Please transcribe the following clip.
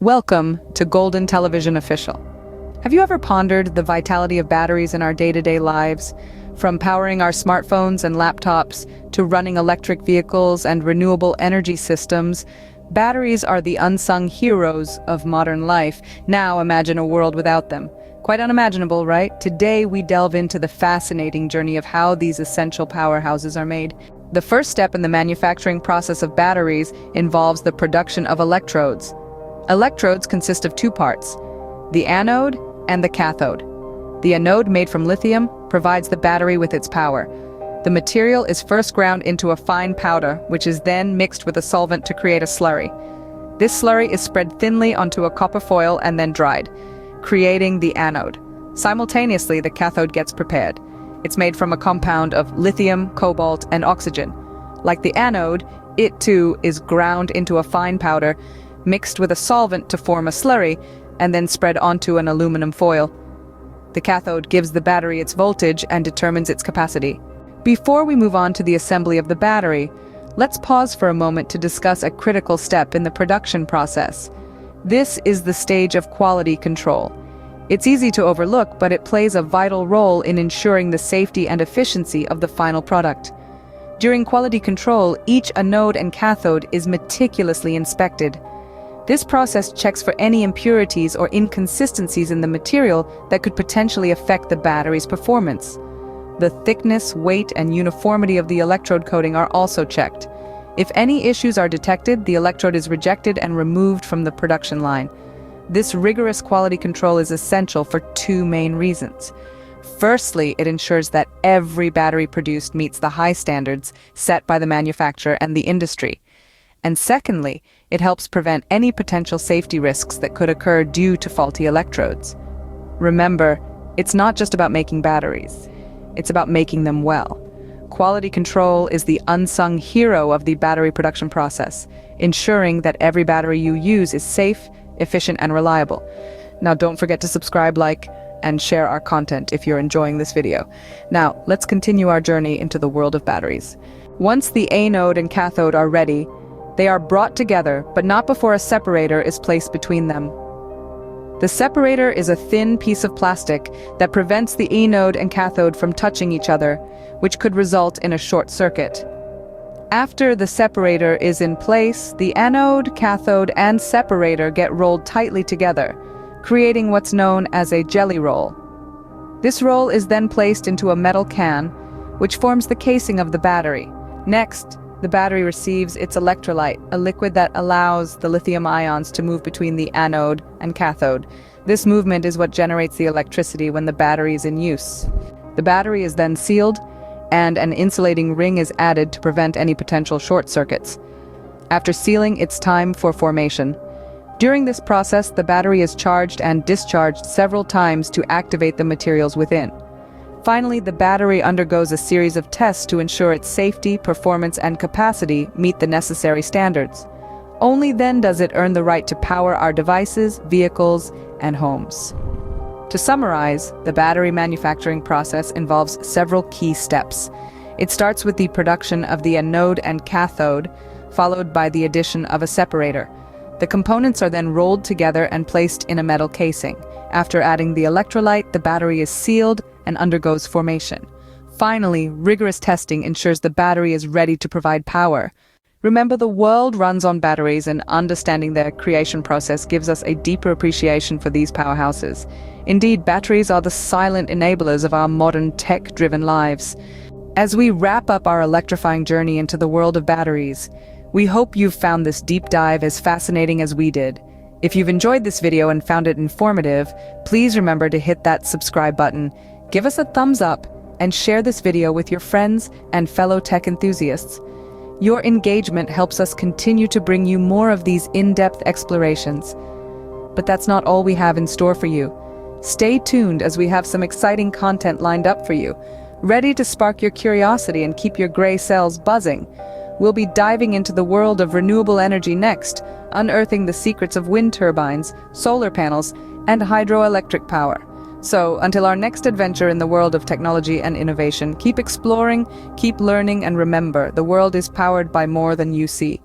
Welcome to Golden Television Official. Have you ever pondered the vitality of batteries in our day-to-day lives? From powering our smartphones and laptops to running electric vehicles and renewable energy systems, batteries are the unsung heroes of modern life. Now imagine a world without them. Quite unimaginable, right? Today we delve into the fascinating journey of how these essential powerhouses are made. The first step in the manufacturing process of batteries involves the production of electrodes. Electrodes consist of two parts, the anode and the cathode. The anode, made from lithium, provides the battery with its power. The material is first ground into a fine powder, which is then mixed with a solvent to create a slurry. This slurry is spread thinly onto a copper foil and then dried, creating the anode. Simultaneously, the cathode gets prepared. It's made from a compound of lithium, cobalt, and oxygen. Like the anode, it too is ground into a fine powder, mixed with a solvent to form a slurry, and then spread onto an aluminum foil. The cathode gives the battery its voltage and determines its capacity. Before we move on to the assembly of the battery, let's pause for a moment to discuss a critical step in the production process. This is the stage of quality control. It's easy to overlook, but it plays a vital role in ensuring the safety and efficiency of the final product. During quality control, each anode and cathode is meticulously inspected. This process checks for any impurities or inconsistencies in the material that could potentially affect the battery's performance. The thickness, weight, and uniformity of the electrode coating are also checked. If any issues are detected, the electrode is rejected and removed from the production line. This rigorous quality control is essential for two main reasons. Firstly, it ensures that every battery produced meets the high standards set by the manufacturer and the industry. And secondly, it helps prevent any potential safety risks that could occur due to faulty electrodes. Remember, it's not just about making batteries. It's about making them well. Quality control is the unsung hero of the battery production process, ensuring that every battery you use is safe, efficient, and reliable. Now, don't forget to subscribe, like, and share our content if you're enjoying this video. Now, let's continue our journey into the world of batteries. Once the anode and cathode are ready, they are brought together, but not before a separator is placed between them. The separator is a thin piece of plastic that prevents the anode and cathode from touching each other, which could result in a short circuit. After the separator is in place, the anode, cathode, and separator get rolled tightly together, creating what's known as a jelly roll. This roll is then placed into a metal can, which forms the casing of the battery. Next, the battery receives its electrolyte, a liquid that allows the lithium ions to move between the anode and cathode. This movement is what generates the electricity when the battery is in use. The battery is then sealed, and an insulating ring is added to prevent any potential short circuits. After sealing, it's time for formation. During this process, the battery is charged and discharged several times to activate the materials within. Finally, the battery undergoes a series of tests to ensure its safety, performance, and capacity meet the necessary standards. Only then does it earn the right to power our devices, vehicles, and homes. To summarize, the battery manufacturing process involves several key steps. It starts with the production of the anode and cathode, followed by the addition of a separator. The components are then rolled together and placed in a metal casing. After adding the electrolyte, the battery is sealed and undergoes formation. Finally, rigorous testing ensures the battery is ready to provide power. Remember, the world runs on batteries, and understanding their creation process gives us a deeper appreciation for these powerhouses. Indeed, batteries are the silent enablers of our modern tech-driven lives. As we wrap up our electrifying journey into the world of batteries, we hope you've found this deep dive as fascinating as we did. If you've enjoyed this video and found it informative, please remember to hit that subscribe button, give us a thumbs up, and share this video with your friends and fellow tech enthusiasts. Your engagement helps us continue to bring you more of these in-depth explorations. But that's not all we have in store for you. Stay tuned as we have some exciting content lined up for you, ready to spark your curiosity and keep your gray cells buzzing. We'll be diving into the world of renewable energy next, unearthing the secrets of wind turbines, solar panels, and hydroelectric power. So, until our next adventure in the world of technology and innovation, keep exploring, keep learning, and remember, the world is powered by more than you see.